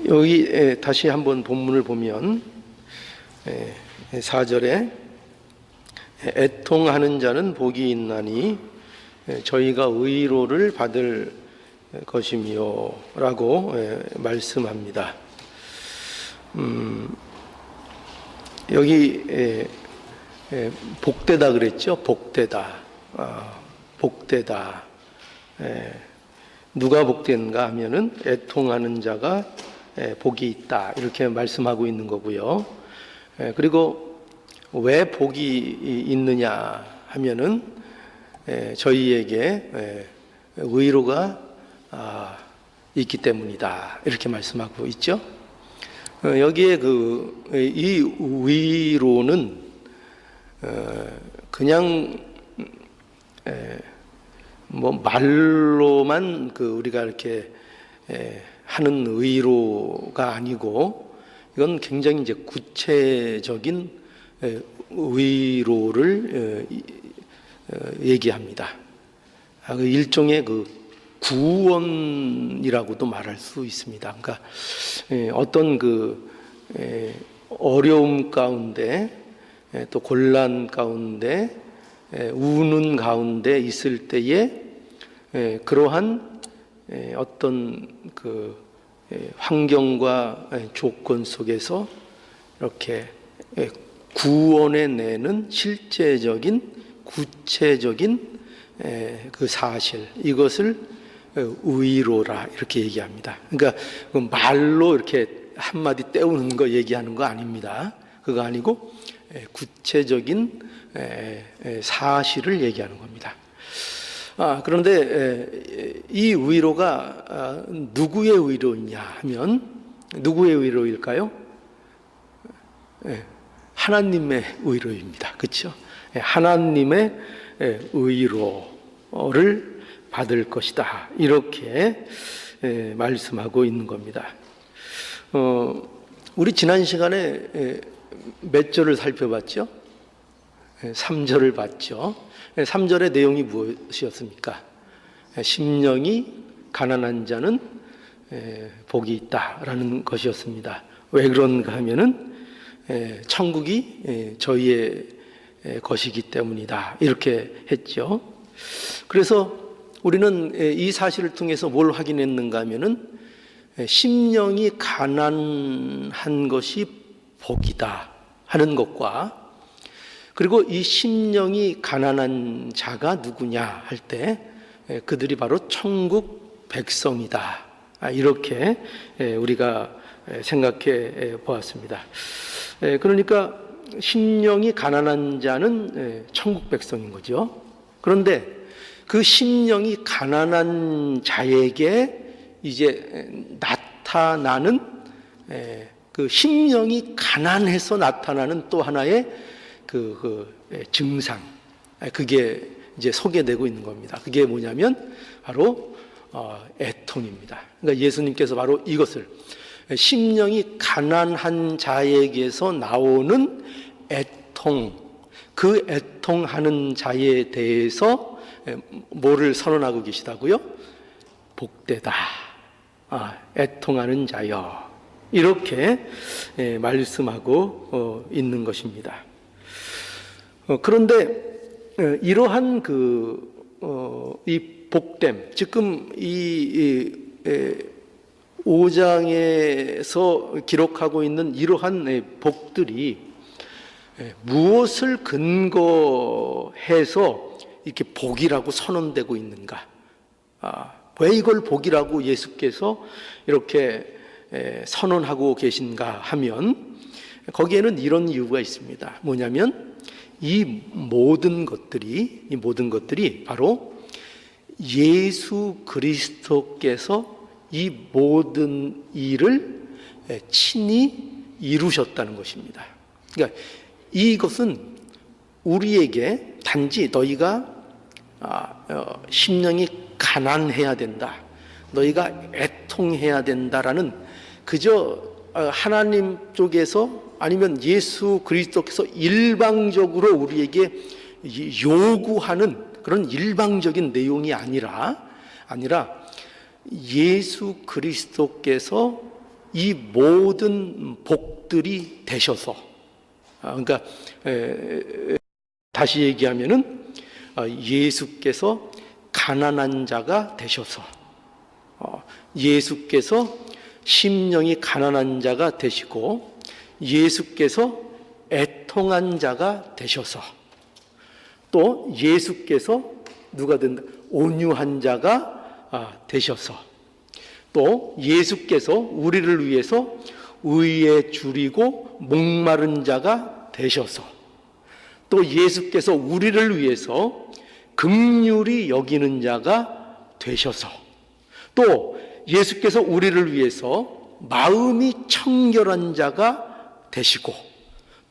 여기 다시 한번 본문을 보면 4절에 애통하는 자는 복이 있나니 저희가 의로를 받을 것이며 라고 말씀합니다. 여기 복되다 그랬죠. 복되다. 복되다. 누가 복된가 하면은 애통하는 자가 복이 있다 이렇게 말씀하고 있는 거고요. 그리고 왜 복이 있느냐 하면은 저희에게 의로가 있기 때문이다 이렇게 말씀하고 있죠. 여기에 이 의로는 그냥 뭐 말로만 우리가 이렇게 하는 의로가 아니고 이건 굉장히 이제 구체적인 의로를 얘기합니다. 일종의 구원이라고도 말할 수 있습니다. 그러니까 어떤 어려움 가운데 또 곤란 가운데 우는 가운데 있을 때에 그러한 어떤 환경과 조건 속에서 이렇게 구원해내는 실제적인 구체적인 그 사실 이것을 의로라 이렇게 얘기합니다. 그러니까 말로 이렇게 한마디 때우는 거 얘기하는 거 아닙니다. 그거 아니고 구체적인 사실을 얘기하는 겁니다. 그런데 이 의로가 누구의 의로이냐 하면 누구의 의로일까요? 하나님의 의로입니다. 그렇죠? 하나님의 의로를 받을 것이다. 이렇게 말씀하고 있는 겁니다. 우리 지난 시간에 몇 절을 살펴봤죠? 3절을 봤죠. 3절의 내용이 무엇이었습니까? 심령이 가난한 자는 복이 있다라는 것이었습니다. 왜 그런가 하면은 천국이 저희의 것이기 때문이다 이렇게 했죠. 그래서 우리는 이 사실을 통해서 뭘 확인했는가 하면은 심령이 가난한 것이 복이다 하는 것과 그리고 이 심령이 가난한 자가 누구냐 할 때 그들이 바로 천국 백성이다 이렇게 우리가 생각해 보았습니다. 그러니까 심령이 가난한 자는 천국 백성인 거죠. 그런데 그 심령이 가난한 자에게 이제 나타나는 그 심령이 가난해서 나타나는 또 하나의 증상 그게 이제 소개되고 있는 겁니다. 그게 뭐냐면 바로 애통입니다. 그러니까 예수님께서 바로 이것을 심령이 가난한 자에게서 나오는 애통 그 애통하는 자에 대해서 뭐를 선언하고 계시다고요? 복되다. 애통하는 자여. 이렇게 말씀하고 있는 것입니다. 그런데 이러한 이 복됨, 지금 이 5장에서 기록하고 있는 이러한 복들이 무엇을 근거해서 이렇게 복이라고 선언되고 있는가? 왜 이걸 복이라고 예수께서 이렇게 선언하고 계신가 하면 거기에는 이런 이유가 있습니다. 뭐냐면 이 모든 것들이 바로 예수 그리스도께서 이 모든 일을 친히 이루셨다는 것입니다. 그러니까 이것은 우리에게 단지 너희가 심령이 가난해야 된다, 너희가 애통해야 된다라는 그저 하나님 쪽에서 아니면 예수 그리스도께서 일방적으로 우리에게 요구하는 그런 일방적인 내용이 아니라 예수 그리스도께서 이 모든 복들이 되셔서, 그러니까 다시 얘기하면은 예수께서 가난한 자가 되셔서, 예수께서 심령이 가난한 자가 되시고, 예수께서 애통한 자가 되셔서, 또 예수께서 누가 된다? 온유한 자가 되셔서, 또 예수께서 우리를 위해서 의에 줄이고 목마른 자가 되셔서, 또 예수께서 우리를 위해서 긍휼히 여기는 자가 되셔서, 또 예수께서 우리를 위해서 마음이 청결한 자가 되시고,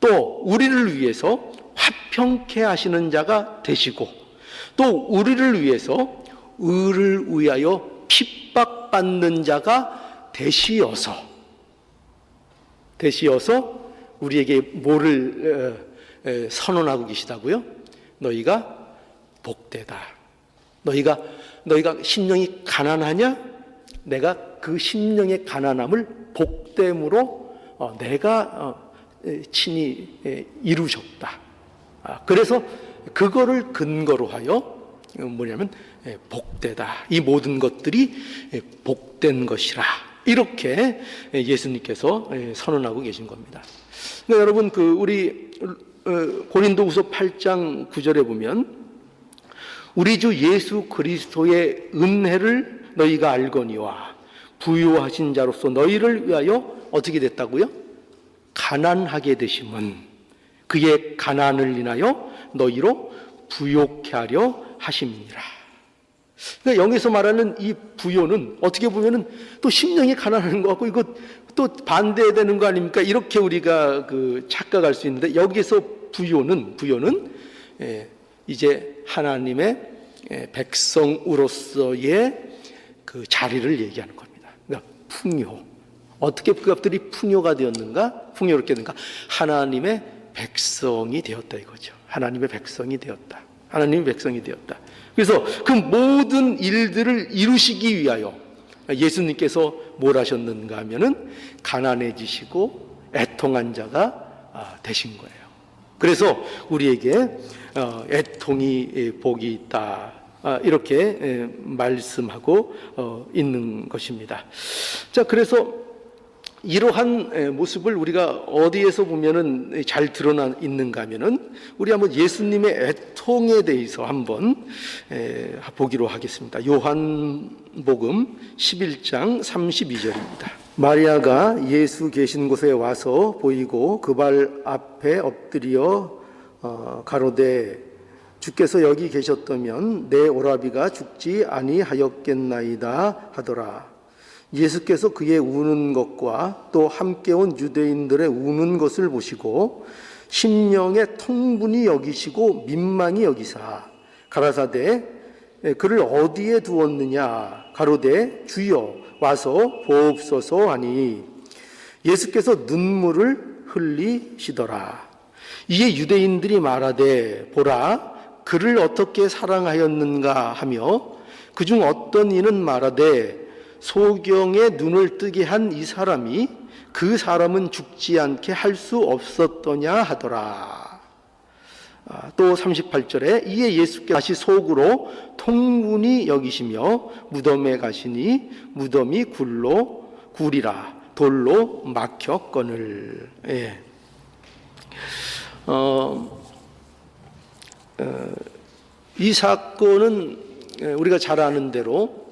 또 우리를 위해서 화평케 하시는 자가 되시고, 또 우리를 위해서 의를 위하여 핍박받는 자가 되시어서 우리에게 뭐를 선언하고 계시다고요? 너희가 복되다. 너희가 심령이 가난하냐? 내가 그 심령의 가난함을 복됨으로 내가 친히 이루셨다. 그래서 그거를 근거로 하여 뭐냐면 복되다. 이 모든 것들이 복된 것이라. 이렇게 예수님께서 선언하고 계신 겁니다. 그러니까 여러분, 우리 고린도후서 8장 9절에 보면 우리 주 예수 그리스도의 은혜를 너희가 알거니와 부요하신 자로서 너희를 위하여 어떻게 됐다고요? 가난하게 되심은 그의 가난을 인하여 너희로 부요케 하려 하심이니라. 그러니까 여기서 말하는 이 부요는 어떻게 보면은 또 심령이 가난한 것 같고 이거 또 반대되는 거 아닙니까? 이렇게 우리가 착각할 수 있는데, 여기서 부요는 이제 하나님의 백성으로서의 그 자리를 얘기하는 겁니다. 그러니까 풍요. 어떻게 그것들이 풍요가 되었는가? 풍요롭게 되는가? 하나님의 백성이 되었다 이거죠. 하나님의 백성이 되었다. 하나님의 백성이 되었다. 그래서 그 모든 일들을 이루시기 위하여 예수님께서 뭘 하셨는가 하면은 가난해지시고 애통한 자가 되신 거예요. 그래서 우리에게 애통이 복이 있다, 이렇게 말씀하고 있는 것입니다. 자, 그래서 이러한 모습을 우리가 어디에서 보면은 잘 드러나 있는가 하면은 우리 한번 예수님의 애통에 대해서 한번 보기로 하겠습니다. 요한복음 11장 32절입니다. 마리아가 예수 계신 곳에 와서 보이고 그 발 앞에 엎드려 가로되 주께서 여기 계셨다면 내 오라비가 죽지 아니하였겠나이다 하더라. 예수께서 그의 우는 것과 또 함께 온 유대인들의 우는 것을 보시고 심령의 통분이 여기시고 민망히 여기사 가라사대 그를 어디에 두었느냐 가로되 주여 와서 보옵소서 하니 예수께서 눈물을 흘리시더라. 이에 유대인들이 말하되 보라 그를 어떻게 사랑하였는가 하며 그중 어떤 이는 말하되 소경의 눈을 뜨게 한 이 사람이 그 사람은 죽지 않게 할 수 없었더냐 하더라. 또 38절에 이에 예수께서 다시 속으로 통분히 여기시며 무덤에 가시니 무덤이 굴이라 돌로 막혔거늘. 이 사건은 우리가 잘 아는 대로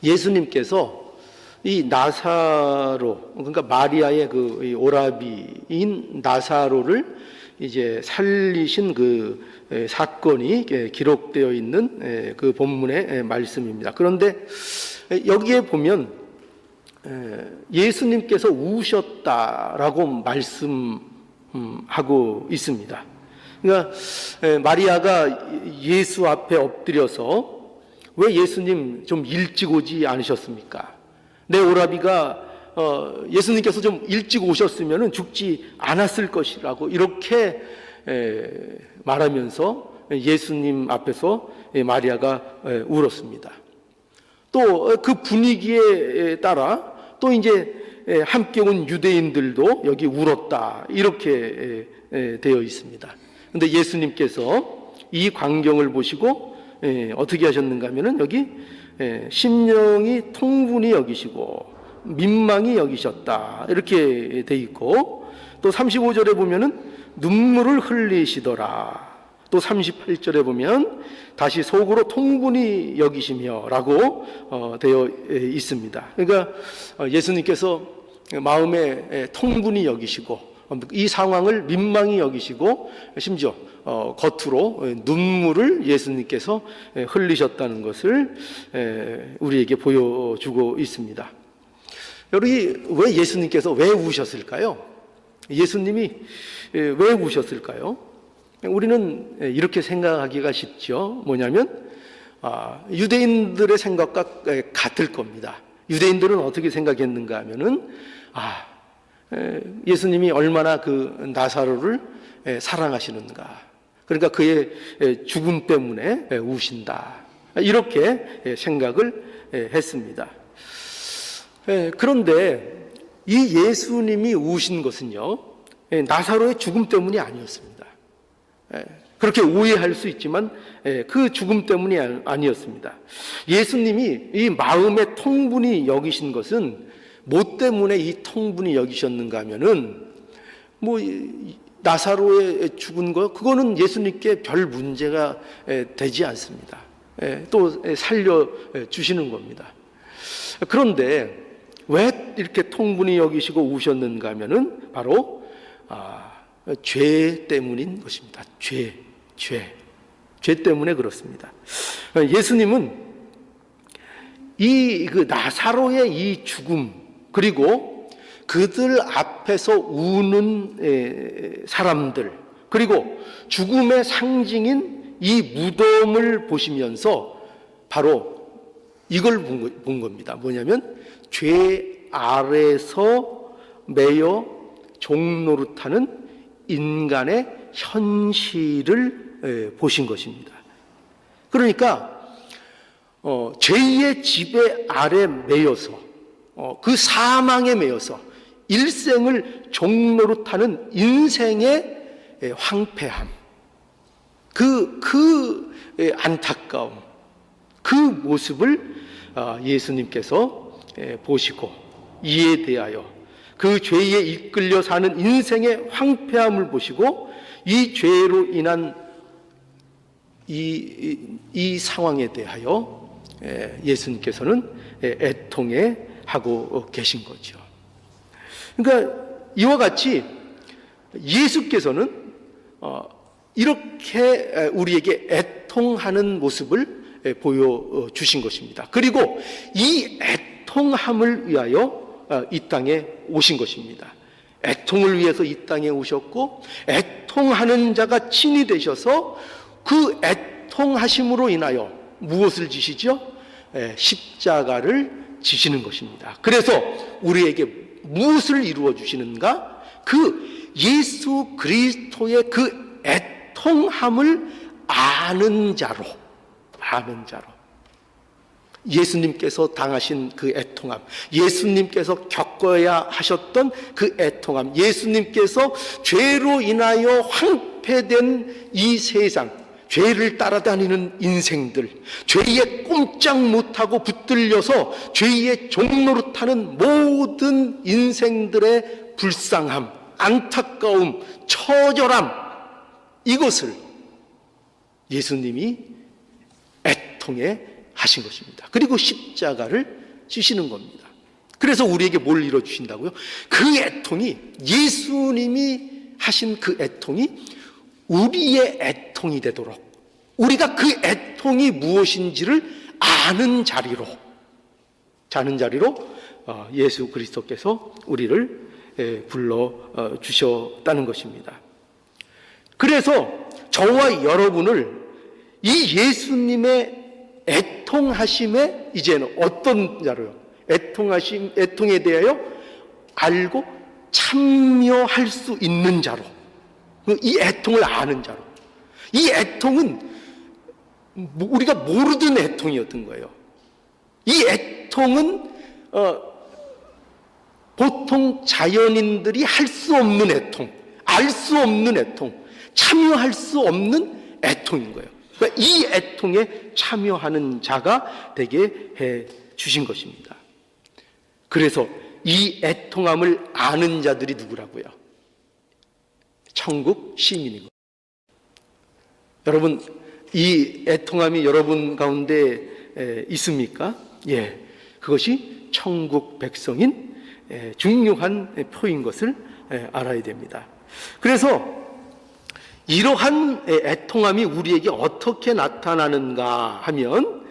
예수님께서 이 나사로, 그러니까 마리아의 그 오라비인 나사로를 이제 살리신 그 사건이 기록되어 있는 그 본문의 말씀입니다. 그런데 여기에 보면 예수님께서 우셨다라고 말씀하고 있습니다. 그러니까 마리아가 예수 앞에 엎드려서 왜 예수님 좀 일찍 오지 않으셨습니까? 내 오라비가 예수님께서 좀 일찍 오셨으면 죽지 않았을 것이라고 이렇게 말하면서 예수님 앞에서 마리아가 울었습니다. 또 그 분위기에 따라 또 이제 함께 온 유대인들도 여기 울었다 이렇게 되어 있습니다. 그런데 예수님께서 이 광경을 보시고 어떻게 하셨는가 하면은 여기 심령이 통분히 여기시고 민망히 여기셨다 이렇게 돼 있고, 또 35절에 보면은 눈물을 흘리시더라. 또 38절에 보면 다시 속으로 통분히 여기시며 라고 되어 있습니다. 그러니까 예수님께서 마음에 통분히 여기시고 이 상황을 민망히 여기시고 심지어 겉으로 눈물을 예수님께서 흘리셨다는 것을 우리에게 보여주고 있습니다. 여러분, 왜 예수님께서 왜 우셨을까요? 예수님이 왜 우셨을까요? 우리는 이렇게 생각하기가 쉽죠. 뭐냐면 유대인들의 생각과 같을 겁니다. 유대인들은 어떻게 생각했는가 하면은 예수님이 얼마나 그 나사로를 사랑하시는가, 그러니까 그의 죽음 때문에 우신다 이렇게 생각을 했습니다. 그런데 이 예수님이 우신 것은요, 나사로의 죽음 때문이 아니었습니다. 그렇게 오해할 수 있지만 그 죽음 때문이 아니었습니다. 예수님이 이 마음의 통분히 여기신 것은 뭐 때문에 이 통분히 여기셨는가 하면은 나사로의 죽은 거 그거는 예수님께 별 문제가 되지 않습니다. 또 살려 주시는 겁니다. 그런데 왜 이렇게 통분히 여기시고 우셨는가 하면은 바로 죄 때문인 것입니다. 죄 때문에 그렇습니다. 예수님은 그 나사로의 이 죽음, 그리고 그들 앞에서 우는 사람들, 그리고 죽음의 상징인 이 무덤을 보시면서 바로 이걸 본 겁니다. 뭐냐면 죄 아래서 매여 종노릇하는 인간의 현실을 보신 것입니다. 그러니까 죄의 지배 아래 매여서 그 사망에 매여서 일생을 종노릇하는 인생의 황폐함, 그 안타까움, 그 모습을 예수님께서 보시고 이에 대하여 그 죄에 이끌려 사는 인생의 황폐함을 보시고 이 죄로 인한 이 상황에 대하여 예수님께서는 애통해 하고 계신 거죠. 그러니까 이와 같이 예수께서는 이렇게 우리에게 애통하는 모습을 보여주신 것입니다. 그리고 이 애통함을 위하여 이 땅에 오신 것입니다. 애통을 위해서 이 땅에 오셨고, 애통하는 자가 친히 되셔서 그 애통하심으로 인하여 무엇을 지시죠? 십자가를 지시는 것입니다. 그래서 우리에게 무엇을 이루어 주시는가? 그 예수 그리스도의 그 애통함을 아는 자로 예수님께서 당하신 그 애통함, 예수님께서 겪어야 하셨던 그 애통함, 예수님께서 죄로 인하여 황폐된 이 세상, 죄를 따라다니는 인생들, 죄에 꼼짝 못하고 붙들려서 죄의 종노릇하는 모든 인생들의 불쌍함, 안타까움, 처절함, 이것을 예수님이 애통해 하신 것입니다. 그리고 십자가를 지시는 겁니다. 그래서 우리에게 뭘 이뤄주신다고요? 그 애통이, 예수님이 하신 그 애통이 우리의 애통이 되도록, 우리가 그 애통이 무엇인지를 아는 자리로 예수 그리스도께서 우리를 불러주셨다는 것입니다. 그래서 저와 여러분을 이 예수님의 애통하심에 이제는 어떤 자로요? 애통에 대하여 알고 참여할 수 있는 자로, 이 애통을 아는 자로. 이 애통은 우리가 모르던 애통이었던 거예요. 이 애통은 보통 자연인들이 할 수 없는 애통, 알 수 없는 애통, 참여할 수 없는 애통인 거예요. 그러니까 이 애통에 참여하는 자가 되게 해 주신 것입니다. 그래서 이 애통함을 아는 자들이 누구라고요? 천국 시민이고. 여러분, 이 애통함이 여러분 가운데 있습니까? 예, 그것이 천국 백성인 중요한 표인 것을 알아야 됩니다. 그래서 이러한 애통함이 우리에게 어떻게 나타나는가 하면,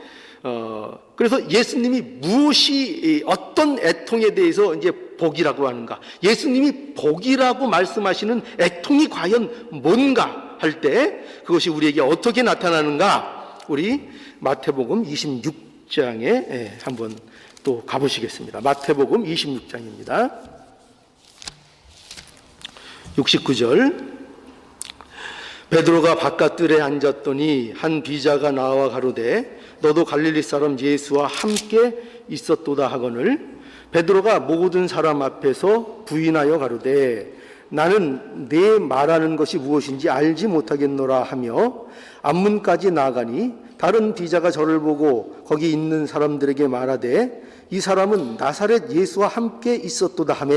그래서 예수님이 무엇이 어떤 애통에 대해서 이제 복이라고 하는가, 예수님이 복이라고 말씀하시는 애통이 과연 뭔가 할 때 그것이 우리에게 어떻게 나타나는가, 우리 마태복음 26장에 한번 또 가보시겠습니다. 마태복음 26장입니다. 69절. 베드로가 바깥들에 앉았더니 한 비자가 나와 가로되 너도 갈릴리 사람 예수와 함께 있었도다 하거늘 베드로가 모든 사람 앞에서 부인하여 가로되 나는 내 말하는 것이 무엇인지 알지 못하겠노라 하며 앞문까지 나아가니 다른 비자가 저를 보고 거기 있는 사람들에게 말하되 이 사람은 나사렛 예수와 함께 있었도다 하며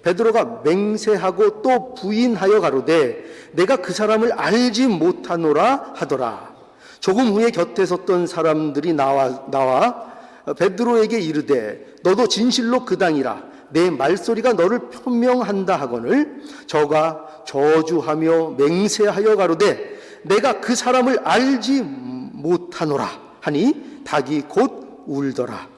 베드로가 맹세하고 또 부인하여 가로되 내가 그 사람을 알지 못하노라 하더라. 조금 후에 곁에 섰던 사람들이 나와 베드로에게 이르되 너도 진실로 그당이라 내 말소리가 너를 표명한다 하거늘 저가 저주하며 맹세하여 가로되 내가 그 사람을 알지 못하노라 하니 닭이 곧 울더라.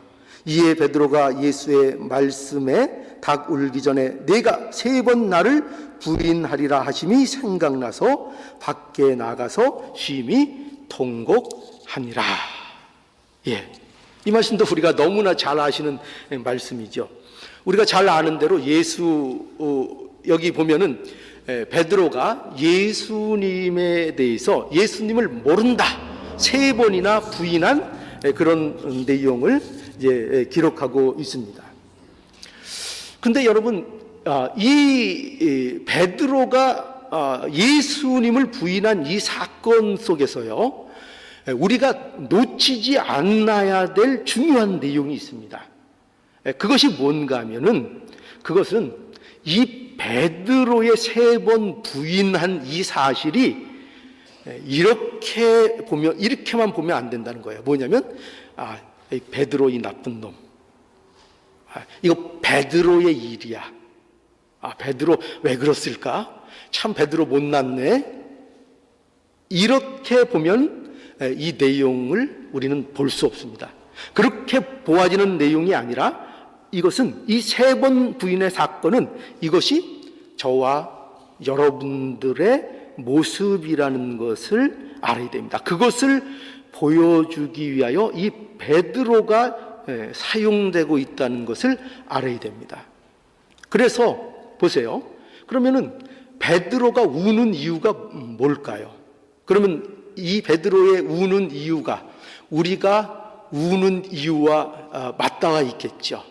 이에 베드로가 예수의 말씀에 닭 울기 전에 내가 3번 나를 부인하리라 하심이 생각나서 밖에 나가서 심히 통곡하니라. 예, 이 말씀도 우리가 너무나 잘 아시는 말씀이죠. 우리가 잘 아는 대로 여기 보면은 베드로가 예수님에 대해서 예수님을 모른다 3번이나 부인한 그런 내용을 이제 기록하고 있습니다. 근데 여러분, 이 베드로가 예수님을 부인한 이 사건 속에서요, 우리가 놓치지 않아야 될 중요한 내용이 있습니다. 그것이 뭔가 하면은, 그것은 이 베드로의 3번 부인한 이 사실이 이렇게만 보면 안 된다는 거예요. 뭐냐면, 이 베드로 이 나쁜 놈. 이거 베드로의 일이야. 베드로 왜 그랬을까? 참 베드로 못났네. 이렇게 보면 이 내용을 우리는 볼 수 없습니다. 그렇게 보아지는 내용이 아니라 이것은 이 3번 부인의 사건은 이것이 저와 여러분들의 모습이라는 것을 알아야 됩니다. 그것을 보여주기 위하여 이 베드로가 사용되고 있다는 것을 알아야 됩니다. 그래서 보세요. 그러면은 베드로가 우는 이유가 뭘까요? 그러면 이 베드로의 우는 이유가 우리가 우는 이유와 맞닿아 있겠죠.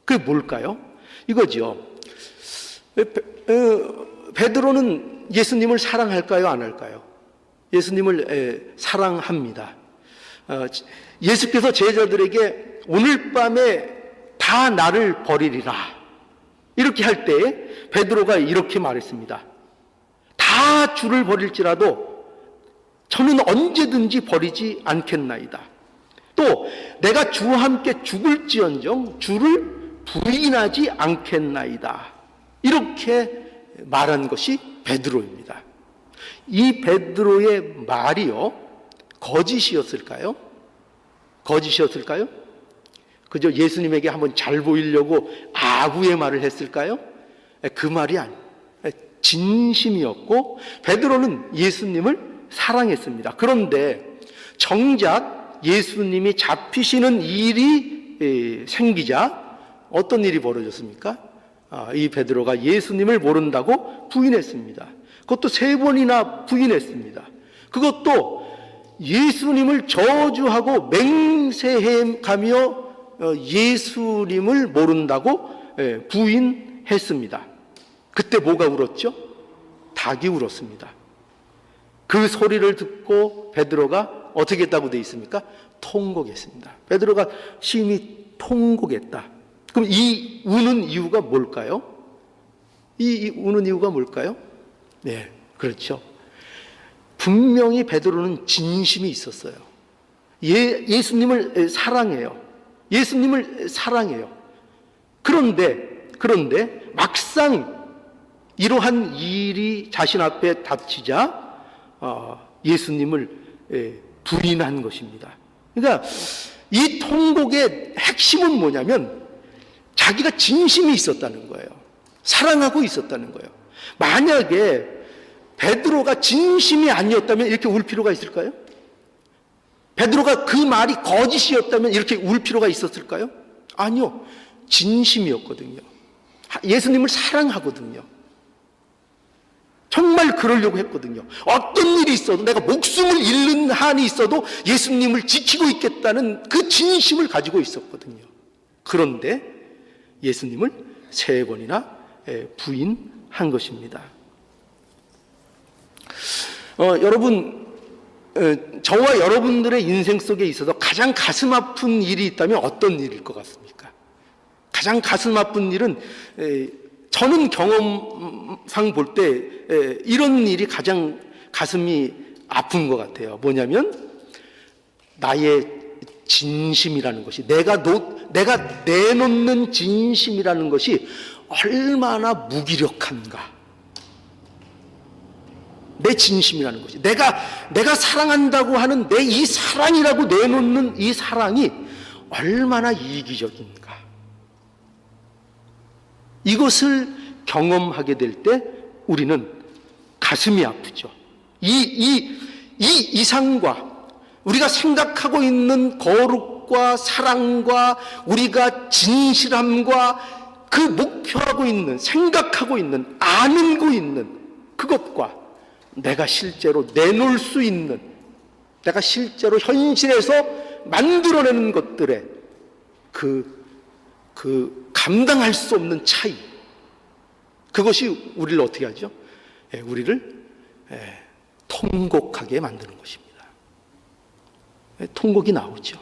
그게 뭘까요? 이거죠. 베드로는 예수님을 사랑할까요? 안 할까요? 예수님을 사랑합니다. 예수께서 제자들에게 오늘 밤에 다 나를 버리리라 이렇게 할 때 베드로가 이렇게 말했습니다. 다 주를 버릴지라도 저는 언제든지 버리지 않겠나이다. 또 내가 주와 함께 죽을지언정 주를 부인하지 않겠나이다. 이렇게 말한 것이 베드로입니다. 이 베드로의 말이요, 거짓이었을까요? 거짓이었을까요? 그저 예수님에게 한번 잘 보이려고 아구의 말을 했을까요? 그 말이 아니에요. 진심이었고 베드로는 예수님을 사랑했습니다. 그런데 정작 예수님이 잡히시는 일이 생기자 어떤 일이 벌어졌습니까? 이 베드로가 예수님을 모른다고 부인했습니다. 그것도 3번이나 부인했습니다. 그것도 예수님을 저주하고 맹세해가며 예수님을 모른다고 부인했습니다. 그때 뭐가 울었죠? 닭이 울었습니다. 그 소리를 듣고 베드로가 어떻게 했다고 되어 있습니까? 통곡했습니다. 베드로가 심히 통곡했다. 그럼 이 우는 이유가 뭘까요? 이 우는 이유가 뭘까요? 네, 그렇죠. 분명히 베드로는 진심이 있었어요. 예수님을 사랑해요. 예수님을 사랑해요. 그런데 막상 이러한 일이 자신 앞에 닥치자 예수님을 부인한 것입니다. 그러니까 이 통곡의 핵심은 뭐냐면 자기가 진심이 있었다는 거예요. 사랑하고 있었다는 거예요. 만약에 베드로가 진심이 아니었다면 이렇게 울 필요가 있을까요? 베드로가 그 말이 거짓이었다면 이렇게 울 필요가 있었을까요? 아니요. 진심이었거든요. 예수님을 사랑하거든요. 정말 그러려고 했거든요. 어떤 일이 있어도 내가 목숨을 잃는 한이 있어도 예수님을 지키고 있겠다는 그 진심을 가지고 있었거든요. 그런데 예수님을 3번이나 부인한 것입니다. 여러분, 저와 여러분들의 인생 속에 있어서 가장 가슴 아픈 일이 있다면 어떤 일일 것 같습니까? 가장 가슴 아픈 일은 저는 경험상 볼 때 이런 일이 가장 가슴이 아픈 것 같아요. 뭐냐면 나의 진심이라는 것이 내가 내놓는 진심이라는 것이 얼마나 무기력한가. 내 진심이라는 것이 내가 사랑한다고 하는 내 이 사랑이라고 내놓는 이 사랑이 얼마나 이기적인가. 이것을 경험하게 될 때 우리는 가슴이 아프죠. 이 이상과 우리가 생각하고 있는 거룩과 사랑과 우리가 진실함과 그 목표하고 있는 생각하고 있는 아는고 있는 그것과 내가 실제로 내놓을 수 있는 내가 실제로 현실에서 만들어내는 것들의 그 감당할 수 없는 차이, 그것이 우리를 어떻게 하죠? 우리를 통곡하게 만드는 것입니다. 통곡이 나오죠.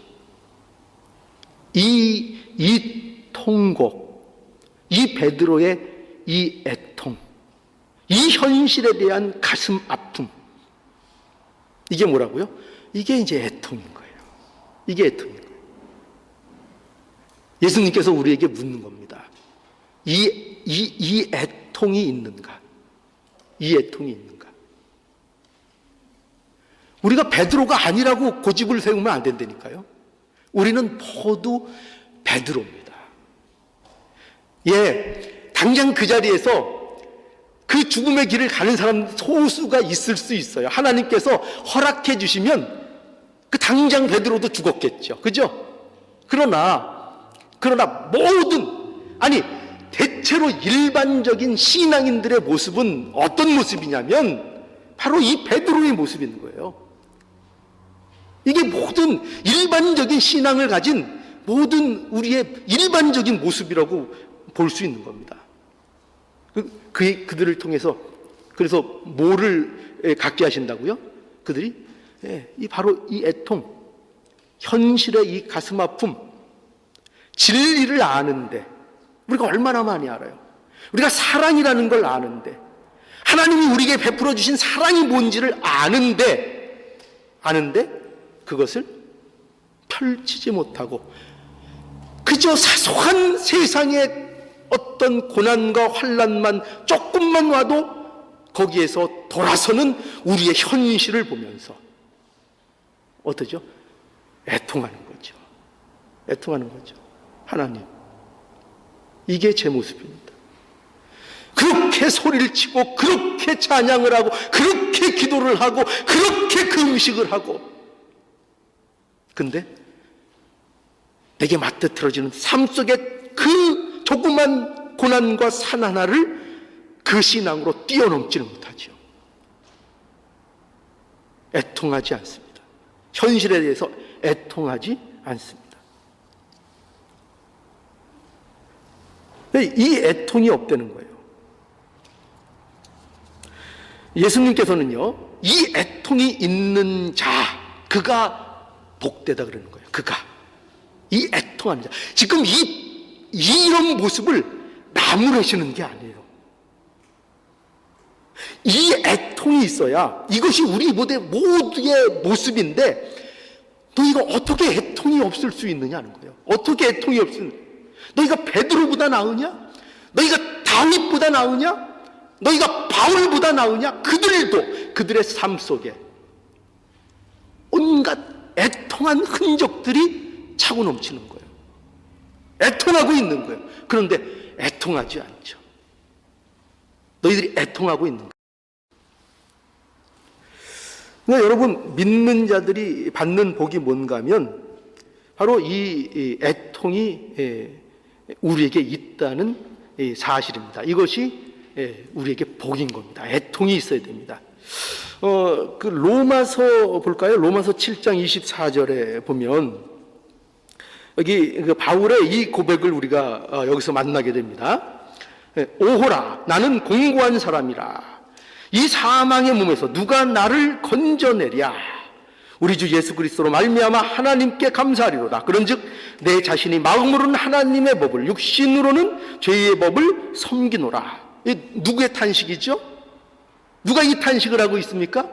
이 통곡, 이 베드로의 이 애통, 이 현실에 대한 가슴 아픔, 이게 뭐라고요? 이게 이제 애통인 거예요. 이게 애통인 거예요. 예수님께서 우리에게 묻는 겁니다. 이 애통이 있는가? 이 애통이 있는가? 우리가 베드로가 아니라고 고집을 세우면 안 된다니까요. 우리는 모두 베드로입니다. 당장 그 자리에서 그 죽음의 길을 가는 사람 소수가 있을 수 있어요. 하나님께서 허락해 주시면 그 당장 베드로도 죽었겠죠. 그죠? 그러나 대체로 일반적인 신앙인들의 모습은 어떤 모습이냐면 바로 이 베드로의 모습인 거예요. 이게 모든 일반적인 신앙을 가진 모든 우리의 일반적인 모습이라고 볼 수 있는 겁니다. 그들을 통해서 그래서 뭐를 갖게 하신다고요? 그들이 바로 이 애통, 현실의 이 가슴 아픔, 진리를 아는데 우리가 얼마나 많이 알아요. 우리가 사랑이라는 걸 아는데 하나님이 우리에게 베풀어 주신 사랑이 뭔지를 아는데 그것을 펼치지 못하고 그저 사소한 세상의 어떤 고난과 환난만 조금만 와도 거기에서 돌아서는 우리의 현실을 보면서 어떠죠? 애통하는 거죠. 애통하는 거죠. 하나님, 이게 제 모습입니다. 그렇게 소리를 치고 그렇게 찬양을 하고 그렇게 기도를 하고 그렇게 금식을 하고 근데 내게 맞대틀어지는 삶 속에 그 조그만 고난과 산 하나를 그 신앙으로 뛰어넘지는 못하죠. 애통하지 않습니다. 현실에 대해서 애통하지 않습니다. 이 애통이 없다는 거예요. 예수님께서는요, 이 애통이 있는 자, 그가 복되다 그러는 거예요. 그가. 이 애통하는 자. 지금 이런 모습을 나무라시는 게 아니에요. 이 애통이 있어야 이것이 우리 모두의 모습인데, 너희가 어떻게 애통이 없을 수 있느냐는 거예요. 어떻게 애통이 없으냐? 너희가 베드로보다 나으냐? 너희가 다윗보다 나으냐? 너희가 바울보다 나으냐? 그들도 그들의 삶 속에 온갖 애통한 흔적들이 차고 넘치는 거예요. 애통하고 있는 거예요. 그런데 애통하지 않죠. 너희들이 애통하고 있는 거예요. 그러니까 여러분, 믿는 자들이 받는 복이 뭔가 하면 바로 이 애통이 우리에게 있다는 사실입니다. 이것이 우리에게 복인 겁니다. 애통이 있어야 됩니다. 그 로마서 볼까요? 로마서 7장 24절에 보면 여기 바울의 이 고백을 우리가 여기서 만나게 됩니다. 오호라, 나는 공고한 사람이라. 이 사망의 몸에서 누가 나를 건져내랴. 우리 주 예수 그리스도로 말미암아 하나님께 감사하리로다. 그런즉 내 자신이 마음으로는 하나님의 법을, 육신으로는 죄의 법을 섬기노라. 이 누구의 탄식이죠? 누가 이 탄식을 하고 있습니까?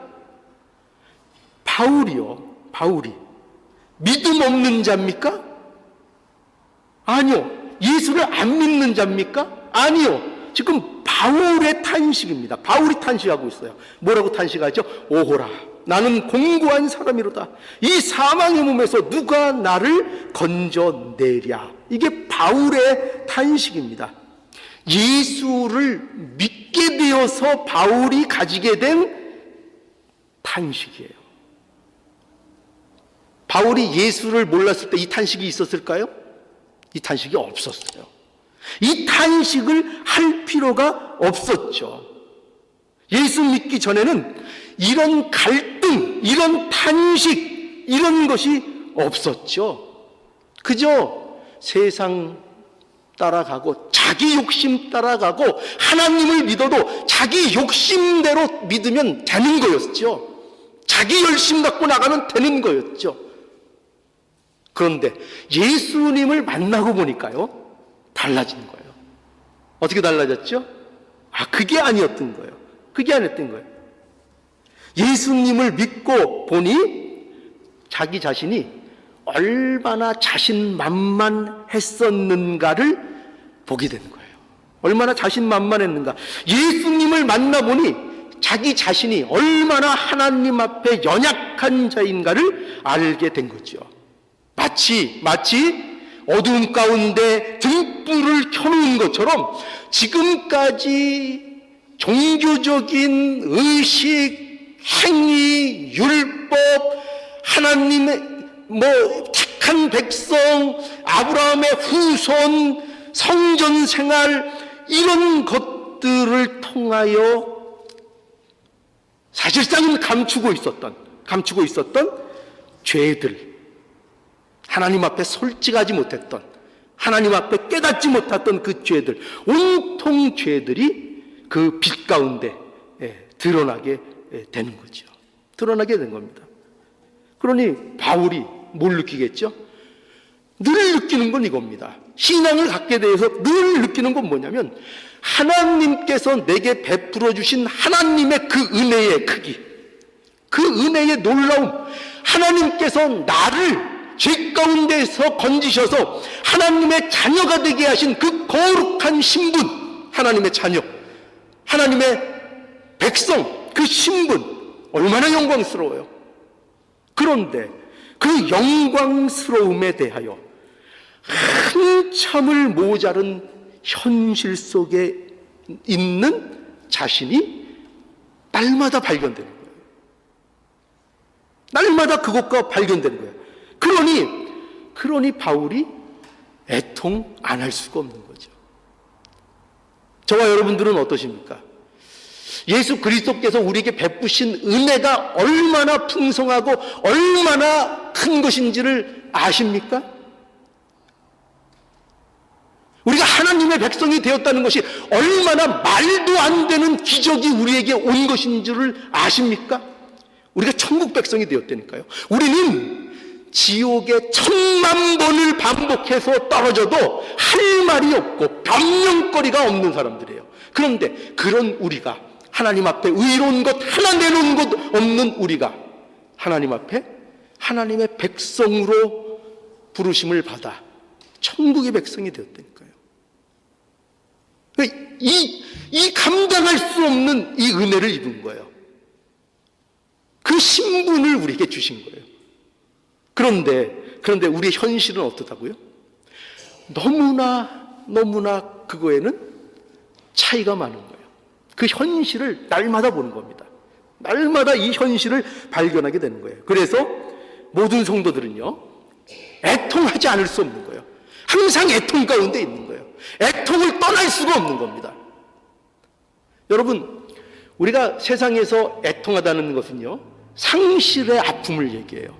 바울이요. 바울이. 믿음 없는 자입니까? 아니요. 예수를 안 믿는 자입니까? 아니요. 지금 바울의 탄식입니다. 바울이 탄식하고 있어요. 뭐라고 탄식하죠? 오호라, 나는 공고한 사람이로다. 이 사망의 몸에서 누가 나를 건져내랴. 이게 바울의 탄식입니다. 예수를 믿게 되어서 바울이 가지게 된 탄식이에요. 바울이 예수를 몰랐을 때 이 탄식이 있었을까요? 이 탄식이 없었어요. 이 탄식을 할 필요가 없었죠. 예수 믿기 전에는 이런 갈등, 이런 탄식, 이런 것이 없었죠. 그저 세상 따라가고 자기 욕심 따라가고 하나님을 믿어도 자기 욕심대로 믿으면 되는 거였죠. 자기 열심 갖고 나가면 되는 거였죠. 그런데 예수님을 만나고 보니까요, 달라진 거예요. 어떻게 달라졌죠? 그게 아니었던 거예요. 그게 아니었던 거예요. 예수님을 믿고 보니 자기 자신이 얼마나 자신만만했었는가를 보게 되는 거예요. 얼마나 자신만만했는가. 예수님을 만나보니 자기 자신이 얼마나 하나님 앞에 연약한 자인가를 알게 된 거죠. 마치 어두움 가운데 등불을 켜놓은 것처럼 지금까지 종교적인 의식, 행위, 율법, 하나님의 착한 백성, 아브라함의 후손, 성전 생활, 이런 것들을 통하여 사실상은 감추고 있었던 죄들, 하나님 앞에 솔직하지 못했던, 하나님 앞에 깨닫지 못했던 그 죄들, 온통 죄들이 그 빛 가운데 드러나게 되는 거죠. 드러나게 된 겁니다. 그러니 바울이 뭘 느끼겠죠? 늘 느끼는 건 이겁니다. 신앙을 갖게 돼서 늘 느끼는 건 뭐냐면, 하나님께서 내게 베풀어 주신 하나님의 그 은혜의 크기, 그 은혜의 놀라움, 하나님께서 나를 죄 가운데서 건지셔서 하나님의 자녀가 되게 하신 그 거룩한 신분, 하나님의 자녀, 하나님의 백성, 그 신분 얼마나 영광스러워요. 그런데 그 영광스러움에 대하여 한참을 모자른 현실 속에 있는 자신이 날마다 발견되는 거예요. 날마다 그것과 발견되는 거예요. 그러니 바울이 애통 안 할 수가 없는 거죠. 저와 여러분들은 어떠십니까? 예수 그리스도께서 우리에게 베푸신 은혜가 얼마나 풍성하고 얼마나 큰 것인지를 아십니까? 우리가 하나님의 백성이 되었다는 것이 얼마나 말도 안 되는 기적이 우리에게 온 것인 줄을 아십니까? 우리가 천국 백성이 되었다니까요. 우리는 지옥에 1000만 번을 반복해서 떨어져도 할 말이 없고 변명거리가 없는 사람들이에요. 그런데 그런 우리가, 하나님 앞에 의로운 것 하나 내놓은 것 없는 우리가 하나님 앞에 하나님의 백성으로 부르심을 받아 천국의 백성이 되었다니까요. 이 감당할 수 없는 이 은혜를 입은 거예요. 그 신분을 우리에게 주신 거예요. 그런데 우리의 현실은 어떻다고요? 너무나 그거에는 차이가 많은 거예요. 그 현실을 날마다 보는 겁니다. 날마다 이 현실을 발견하게 되는 거예요. 그래서 모든 성도들은요, 애통하지 않을 수 없는 거예요. 항상 애통 가운데 있는 거예요. 애통을 떠날 수가 없는 겁니다. 여러분, 우리가 세상에서 애통하다는 것은요, 상실의 아픔을 얘기해요.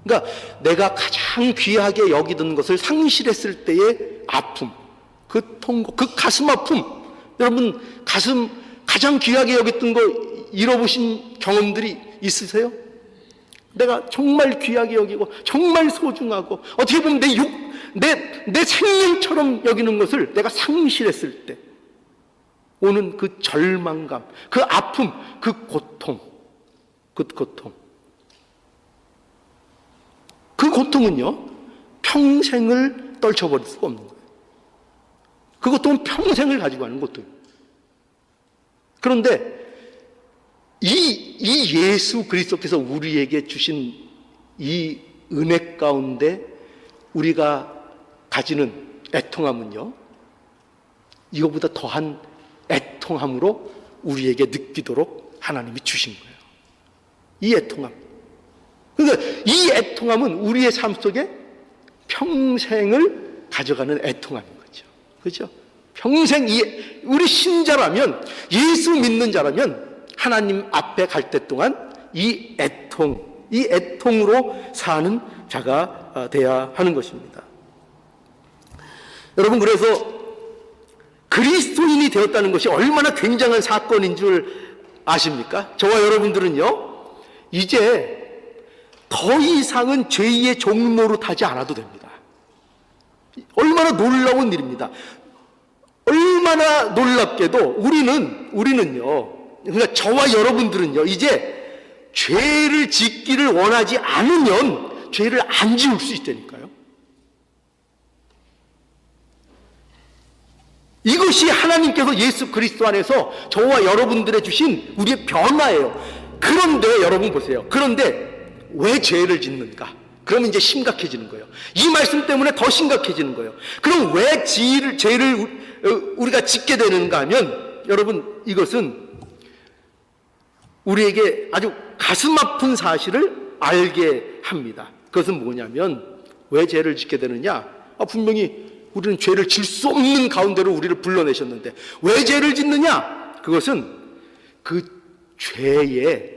그러니까 내가 가장 귀하게 여기던 것을 상실했을 때의 아픔, 그 통고, 그 가슴 아픔. 여러분, 가장 귀하게 여겼던 거 잃어보신 경험들이 있으세요? 내가 정말 귀하게 여기고 정말 소중하고 어떻게 보면 내 생명처럼 여기는 것을 내가 상실했을 때 오는 그 절망감, 그 아픔, 그 고통. 그 고통은요, 평생을 떨쳐버릴 수가 없는 거예요. 그 고통은 평생을 가지고 가는 고통이에요. 그런데 이 예수 그리스도께서 우리에게 주신 이 은혜 가운데 우리가 가지는 애통함은요, 이거보다 더한 애통함으로 우리에게 느끼도록 하나님이 주신 거예요. 이 애통함. 그러니까 이 애통함은 우리의 삶 속에 평생을 가져가는 애통함인 거죠. 그렇죠? 평생 우리 신자라면, 예수 믿는 자라면 하나님 앞에 갈 때 동안 이 애통으로 사는 자가 돼야 하는 것입니다. 여러분, 그래서 그리스도인이 되었다는 것이 얼마나 굉장한 사건인 줄 아십니까? 저와 여러분들은요, 이제 더 이상은 죄의 종노릇하지 않아도 됩니다. 얼마나 놀라운 일입니다. 얼마나 놀랍게도 우리는요, 그러니까 저와 여러분들은요, 이제 죄를 짓기를 원하지 않으면 죄를 안 지을 수 있다니까요. 이것이 하나님께서 예수 그리스도 안에서 저와 여러분들의 주신 우리의 변화예요. 그런데 여러분 보세요. 그런데 왜 죄를 짓는가? 그러면 이제 심각해지는 거예요. 이 말씀 때문에 더 심각해지는 거예요. 그럼 왜 죄를 우리가 짓게 되는가 하면, 여러분, 이것은 우리에게 아주 가슴 아픈 사실을 알게 합니다. 그것은 뭐냐면, 왜 죄를 짓게 되느냐? 분명히 우리는 죄를 질 수 없는 가운데로 우리를 불러내셨는데 왜 죄를 짓느냐? 그것은 그 죄에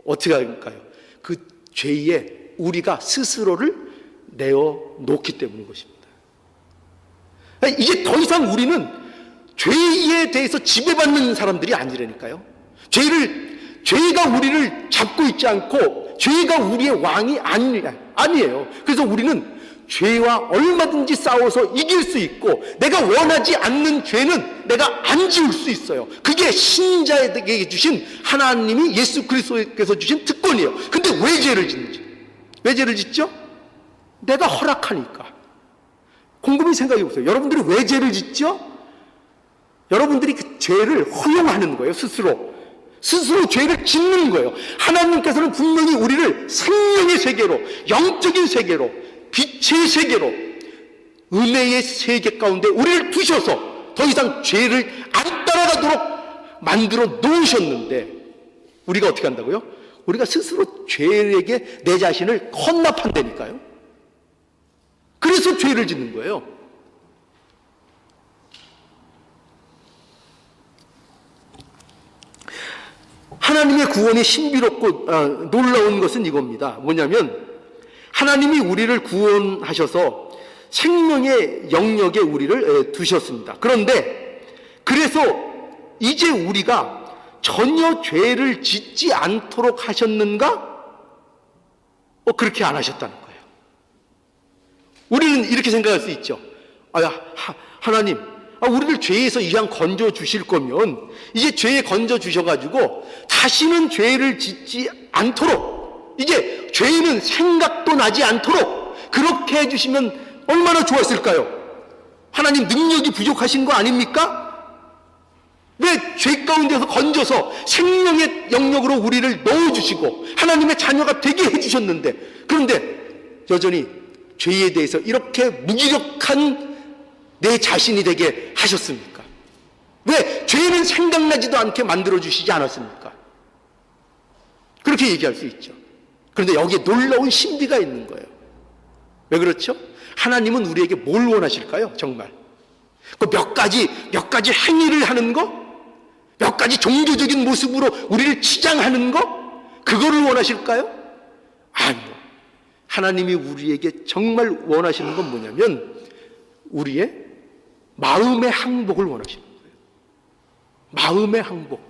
어떻게 할까요? 그 죄에 우리가 스스로를 내어놓기 때문인 것입니다. 이제 더 이상 우리는 죄에 대해서 지배받는 사람들이 아니라니까요. 죄가 우리를 잡고 있지 않고 죄가 우리의 왕이 아니에요. 그래서 우리는 죄와 얼마든지 싸워서 이길 수 있고, 내가 원하지 않는 죄는 내가 안 지을 수 있어요. 그게 신자에게 주신, 하나님이 예수 그리스도께서 주신 특권이에요. 근데 왜 죄를 짓는지? 왜 죄를 짓죠? 내가 허락하니까. 곰곰이 생각해 보세요. 여러분들이 왜 죄를 짓죠? 여러분들이 그 죄를 허용하는 거예요. 스스로 죄를 짓는 거예요. 하나님께서는 분명히 우리를 생명의 세계로, 영적인 세계로, 빛의 세계로, 은혜의 세계 가운데 우리를 두셔서 더 이상 죄를 안 따라가도록 만들어 놓으셨는데, 우리가 어떻게 한다고요? 우리가 스스로 죄에게 내 자신을 헌납한다니까요. 그래서 죄를 짓는 거예요. 하나님의 구원이 신비롭고 놀라운 것은 이겁니다. 뭐냐면, 하나님이 우리를 구원하셔서 생명의 영역에 우리를 두셨습니다. 그런데 그래서 이제 우리가 전혀 죄를 짓지 않도록 하셨는가? 그렇게 안 하셨다는 거예요. 우리는 이렇게 생각할 수 있죠. 하나님, 우리를 죄에서 이왕 건져 주실 거면 이제 죄에 건져 주셔가지고 다시는 죄를 짓지 않도록, 이제 죄는 생각도 나지 않도록 그렇게 해주시면 얼마나 좋았을까요? 하나님 능력이 부족하신 거 아닙니까? 왜 죄 가운데서 건져서 생명의 영역으로 우리를 넣어주시고 하나님의 자녀가 되게 해주셨는데, 그런데 여전히 죄에 대해서 이렇게 무기력한 내 자신이 되게 하셨습니까? 왜 죄는 생각나지도 않게 만들어주시지 않았습니까? 그렇게 얘기할 수 있죠. 그런데 여기에 놀라운 신비가 있는 거예요. 왜 그렇죠? 하나님은 우리에게 뭘 원하실까요? 정말 그 몇 가지 행위를 하는 거, 몇 가지 종교적인 모습으로 우리를 치장하는 거, 그거를 원하실까요? 아니요. 하나님이 우리에게 정말 원하시는 건 뭐냐면 우리의 마음의 항복을 원하시는 거예요. 마음의 항복.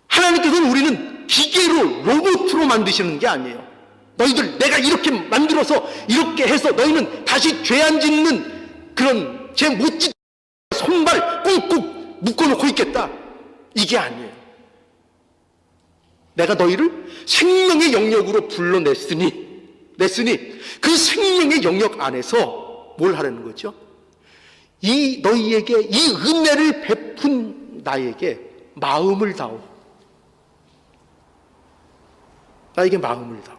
하나님께서는 우리는 기계로, 로봇으로 만드시는 게 아니에요. 너희들 내가 이렇게 만들어서 이렇게 해서 너희는 다시 죄 안 짓는 그런 죄 못 짓는 손발 꾹꾹 묶어놓고 있겠다, 이게 아니에요. 내가 너희를 생명의 영역으로 불러냈으니 그 생명의 영역 안에서 뭘 하라는 거죠? 이 너희에게 이 은혜를 베푼 나에게 마음을 다오. 나에게 마음을 다오.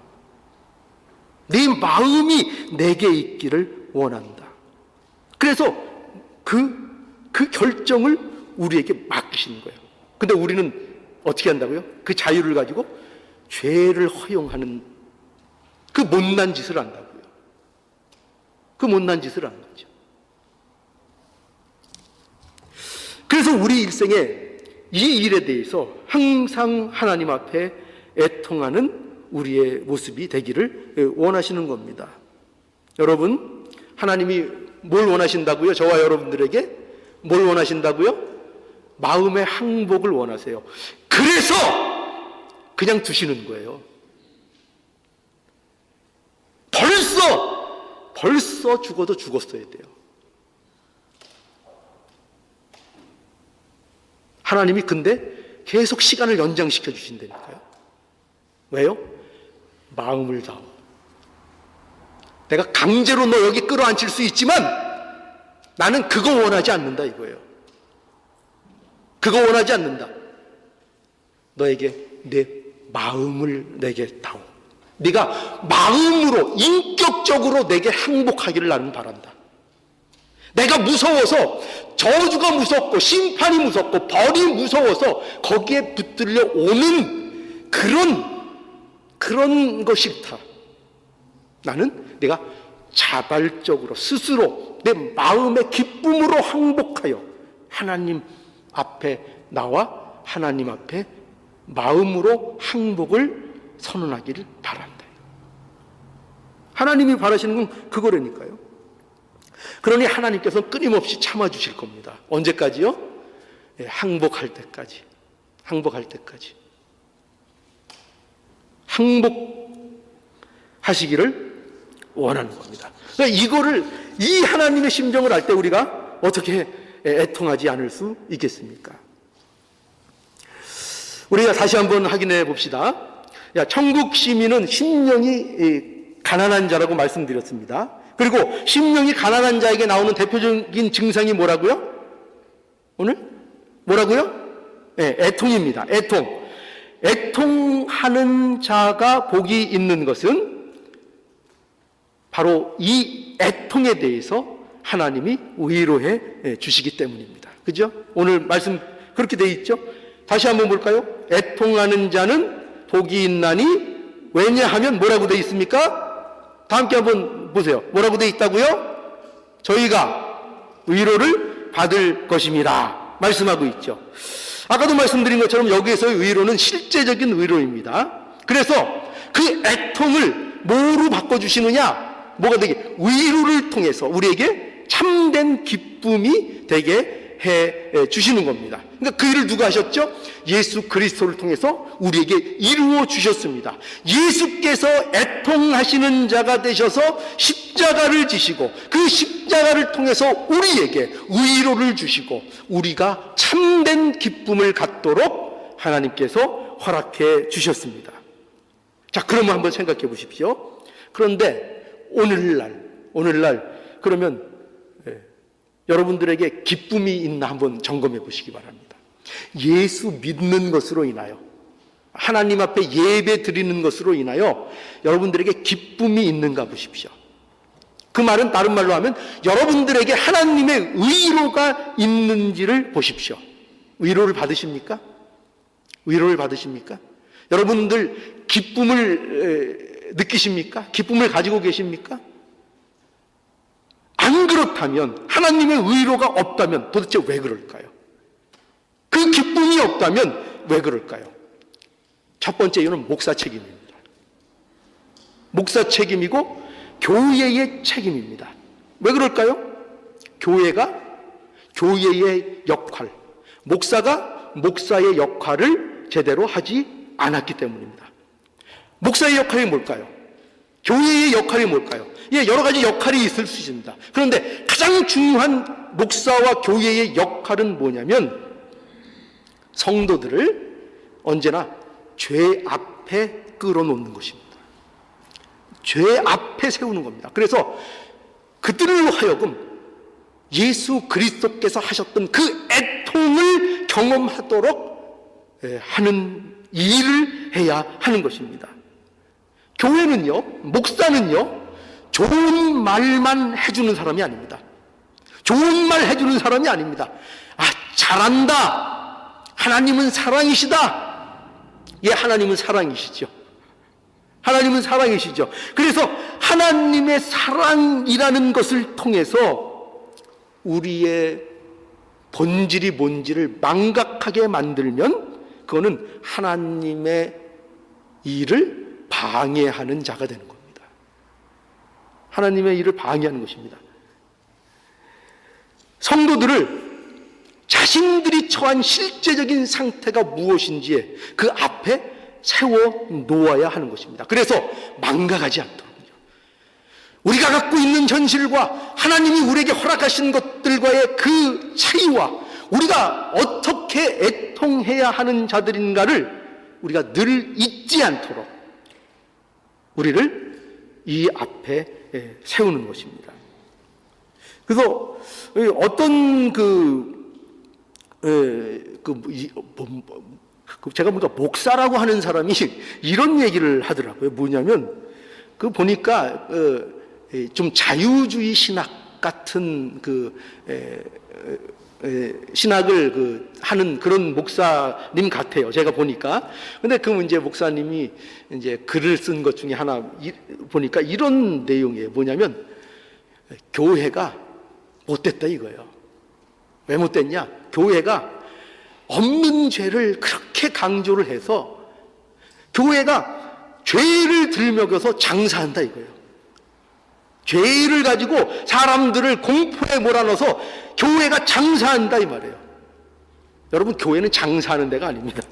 네 마음이 내게 있기를 원한다. 그래서 그 결정을 우리에게 맡기시는 거예요. 근데 우리는 어떻게 한다고요? 그 자유를 가지고 죄를 허용하는 그 못난 짓을 한다고요. 그 못난 짓을 하는 거죠. 그래서 우리 일생에 이 일에 대해서 항상 하나님 앞에 애통하는 우리의 모습이 되기를 원하시는 겁니다. 여러분, 하나님이 뭘 원하신다고요? 저와 여러분들에게 뭘 원하신다고요? 마음의 항복을 원하세요. 그래서 그냥 두시는 거예요. 벌써 죽어도 죽었어야 돼요. 하나님이 근데 계속 시간을 연장시켜 주신다니까요. 왜요? 마음을 다오. 내가 강제로 너 여기 끌어안칠 수 있지만 나는 그거 원하지 않는다 이거예요. 그거 원하지 않는다. 너에게 내 마음을 내게 다오. 네가 마음으로 인격적으로 내게 항복하기를 나는 바란다. 내가 무서워서, 저주가 무섭고 심판이 무섭고 벌이 무서워서 거기에 붙들려 오는 그런 거 싫다. 나는 내가 자발적으로 스스로 내 마음의 기쁨으로 항복하여 하나님 앞에 나와 하나님 앞에 마음으로 항복을 선언하기를 바란다. 하나님이 바라시는 건 그거라니까요. 그러니 하나님께서 끊임없이 참아주실 겁니다. 언제까지요? 항복할 때까지. 항복할 때까지. 항복하시기를 원하는 겁니다. 그러니까 이 하나님의 심정을 알 때 우리가 어떻게 애통하지 않을 수 있겠습니까? 우리가 다시 한번 확인해 봅시다. 천국 시민은 심령이 가난한 자라고 말씀드렸습니다. 그리고 심령이 가난한 자에게 나오는 대표적인 증상이 뭐라고요? 오늘? 뭐라고요? 애통입니다. 애통. 애통하는 자가 복이 있는 것은 바로 이 애통에 대해서 하나님이 위로해 주시기 때문입니다. 그죠? 오늘 말씀 그렇게 되어 있죠? 다시 한번 볼까요? 애통하는 자는 복이 있나니, 왜냐하면 뭐라고 되어 있습니까? 다 함께 한번 보세요. 뭐라고 되어 있다고요? 저희가 위로를 받을 것입니다. 말씀하고 있죠. 아까도 말씀드린 것처럼 여기에서의 위로는 실제적인 위로입니다. 그래서 그 애통을 뭐로 바꿔주시느냐? 뭐가 되게 위로를 통해서 우리에게 참된 기쁨이 되게 해 주시는 겁니다. 그러니까 그 일을 누가 하셨죠? 예수 그리스도를 통해서 우리에게 이루어 주셨습니다. 예수께서 애통하시는 자가 되셔서 십자가를 지시고 그 십자가를 통해서 우리에게 위로를 주시고 우리가 참된 기쁨을 갖도록 하나님께서 허락해 주셨습니다. 자, 그러면 한번 생각해 보십시오. 그런데 오늘날 그러면 여러분들에게 기쁨이 있나 한번 점검해 보시기 바랍니다. 예수 믿는 것으로 인하여, 하나님 앞에 예배 드리는 것으로 인하여 여러분들에게 기쁨이 있는가 보십시오. 그 말은 다른 말로 하면 여러분들에게 하나님의 위로가 있는지를 보십시오. 위로를 받으십니까? 위로를 받으십니까? 여러분들 기쁨을 느끼십니까? 기쁨을 가지고 계십니까? 안 그렇다면, 하나님의 위로가 없다면 도대체 왜 그럴까요? 그 기쁨이 없다면 왜 그럴까요? 첫 번째 이유는 목사 책임입니다. 목사 책임이고 교회의 책임입니다. 왜 그럴까요? 교회가 교회의 역할, 목사가 목사의 역할을 제대로 하지 않았기 때문입니다. 목사의 역할이 뭘까요? 교회의 역할이 뭘까요? 여러 가지 역할이 있을 수 있습니다. 그런데 가장 중요한 목사와 교회의 역할은 뭐냐면 성도들을 언제나 죄 앞에 끌어놓는 것입니다. 죄 앞에 세우는 겁니다. 그래서 그들로 하여금 예수 그리스도께서 하셨던 그 애통을 경험하도록 하는 일을 해야 하는 것입니다. 교회는요, 목사는요, 좋은 말만 해주는 사람이 아닙니다. 좋은 말 해주는 사람이 아닙니다. 아, 잘한다. 하나님은 사랑이시다. 예, 하나님은 사랑이시죠. 하나님은 사랑이시죠. 그래서 하나님의 사랑이라는 것을 통해서 우리의 본질이 뭔지를 망각하게 만들면 그거는 하나님의 일을 방해하는 자가 되는 겁니다. 하나님의 일을 방해하는 것입니다. 성도들을 자신들이 처한 실제적인 상태가 무엇인지에 그 앞에 세워 놓아야 하는 것입니다. 그래서 망각하지 않도록요. 우리가 갖고 있는 현실과 하나님이 우리에게 허락하신 것들과의 그 차이와 우리가 어떻게 애통해야 하는 자들인가를 우리가 늘 잊지 않도록 우리를 이 앞에 세우는 것입니다. 그래서 어떤 제가 보니까 목사라고 하는 사람이 이런 얘기를 하더라고요. 뭐냐면 보니까 좀 자유주의 신학 같은 신학을 하는 그런 목사님 같아요. 제가 보니까. 근데 그 이제 목사님이 이제 글을 쓴 것 중에 하나 보니까 이런 내용이에요. 뭐냐면 교회가 못됐다 이거예요. 왜 못됐냐? 교회가 없는 죄를 그렇게 강조를 해서 교회가 죄를 들먹여서 장사한다 이거예요. 죄를 가지고 사람들을 공포에 몰아넣어서 교회가 장사한다 이 말이에요. 여러분, 교회는 장사하는 데가 아닙니다.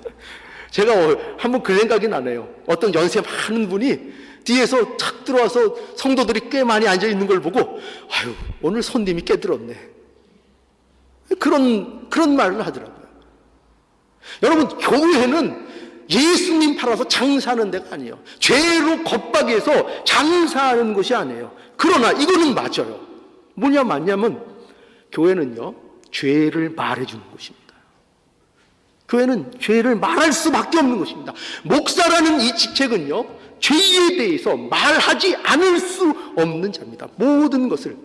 제가 한번 그 생각이 나네요. 어떤 연세 많은 분이 뒤에서 탁 들어와서 성도들이 꽤 많이 앉아 있는 걸 보고 아유, 오늘 손님이 꽤 들었네. 그런 말을 하더라고요. 여러분, 교회는 예수님 팔아서 장사하는 데가 아니에요. 죄로 겁박해서 장사하는 것이 아니에요. 그러나 이거는 맞아요. 맞냐면 교회는요, 죄를 말해주는 것입니다. 교회는 죄를 말할 수밖에 없는 것입니다. 목사라는 이 직책은요, 죄에 대해서 말하지 않을 수 없는 자입니다. 모든 것을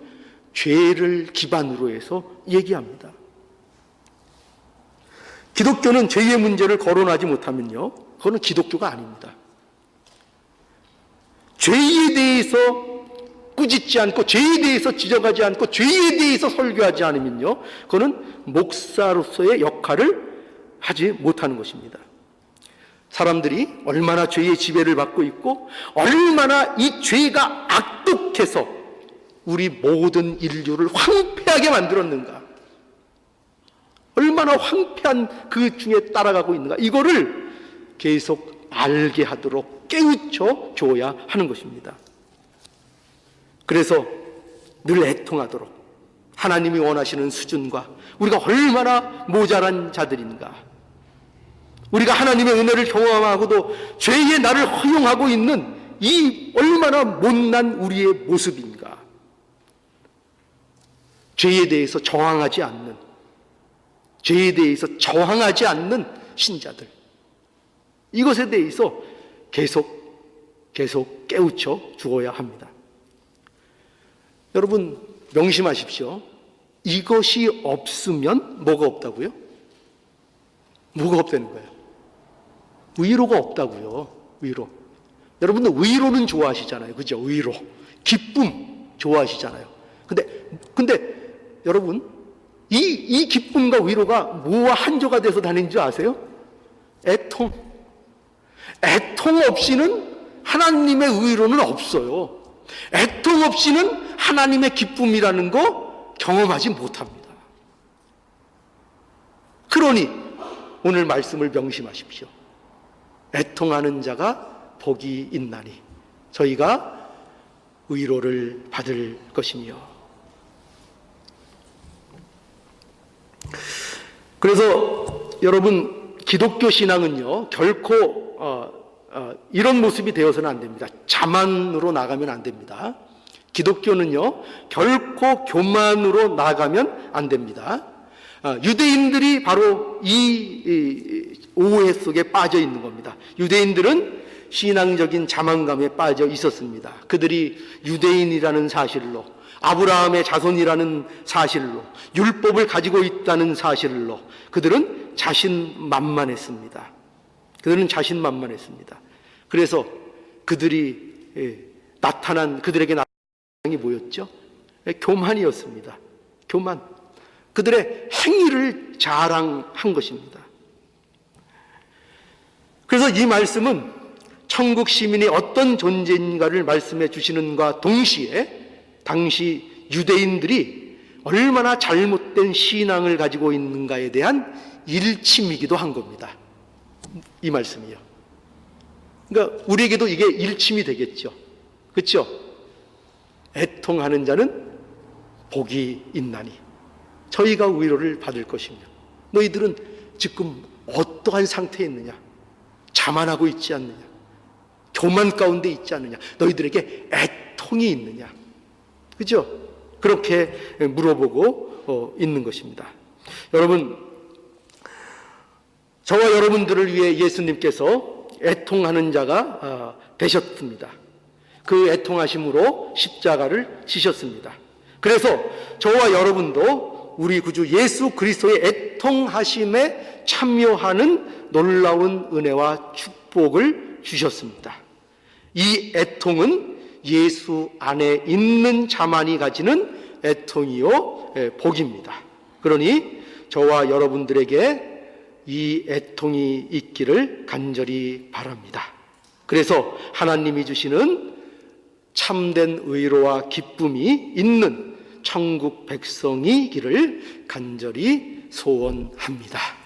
죄를 기반으로 해서 얘기합니다. 기독교는 죄의 문제를 거론하지 못하면요, 그거는 기독교가 아닙니다. 죄에 대해서 꾸짖지 않고, 죄에 대해서 지적하지 않고, 죄에 대해서 설교하지 않으면요, 그거는 목사로서의 역할을 하지 못하는 것입니다. 사람들이 얼마나 죄의 지배를 받고 있고 얼마나 이 죄가 악독해서 우리 모든 인류를 황폐하게 만들었는가, 얼마나 황폐한 그 중에 따라가고 있는가, 이거를 계속 알게 하도록 깨우쳐 줘야 하는 것입니다. 그래서 늘 애통하도록 하나님이 원하시는 수준과 우리가 얼마나 모자란 자들인가, 우리가 하나님의 은혜를 경험하고도 죄의 나를 허용하고 있는 이 얼마나 못난 우리의 모습인가, 죄에 대해서 저항하지 않는, 죄에 대해서 저항하지 않는 신자들, 이것에 대해서 계속 깨우쳐 주어야 합니다. 여러분 명심하십시오. 이것이 없으면 뭐가 없다고요? 뭐가 없다는 거예요? 위로가 없다고요. 위로. 여러분들 위로는 좋아하시잖아요. 그죠? 위로. 기쁨 좋아하시잖아요. 근데 여러분 이 기쁨과 위로가 뭐와 한조가 돼서 다니는 줄 아세요? 애통. 애통 없이는 하나님의 위로는 없어요. 애통 없이는 하나님의 기쁨이라는 거 경험하지 못합니다. 그러니 오늘 말씀을 명심하십시오. 애통하는 자가 복이 있나니 저희가 위로를 받을 것이며. 그래서 여러분 기독교 신앙은요 결코 이런 모습이 되어서는 안 됩니다. 자만으로 나가면 안 됩니다. 기독교는요 결코 교만으로 나가면 안 됩니다. 유대인들이 바로 이 오해 속에 빠져 있는 겁니다. 유대인들은 신앙적인 자만감에 빠져 있었습니다. 그들이 유대인이라는 사실로, 아브라함의 자손이라는 사실로, 율법을 가지고 있다는 사실로 그들은 자신만만했습니다. 그래서 그들에게 나타난 게 뭐였죠? 교만이었습니다. 교만. 그들의 행위를 자랑한 것입니다. 그래서 이 말씀은 천국 시민이 어떤 존재인가를 말씀해 주시는가 동시에 당시 유대인들이 얼마나 잘못된 신앙을 가지고 있는가에 대한 일침이기도 한 겁니다. 이 말씀이요. 그러니까 우리에게도 이게 일침이 되겠죠. 그렇죠? 애통하는 자는 복이 있나니 저희가 위로를 받을 것이며. 너희들은 지금 어떠한 상태에 있느냐? 자만하고 있지 않느냐? 교만 가운데 있지 않느냐? 너희들에게 애통이 있느냐? 그죠? 그렇게 물어보고 있는 것입니다. 여러분, 저와 여러분들을 위해 예수님께서 애통하는 자가 되셨습니다. 그 애통하심으로 십자가를 지셨습니다. 그래서 저와 여러분도 우리 구주 예수 그리스도의 애통하심에 참여하는 놀라운 은혜와 축복을 주셨습니다. 이 애통은 예수 안에 있는 자만이 가지는 애통이요 복입니다. 그러니 저와 여러분들에게 이 애통이 있기를 간절히 바랍니다. 그래서 하나님이 주시는 참된 위로와 기쁨이 있는 천국 백성이기를 간절히 소원합니다.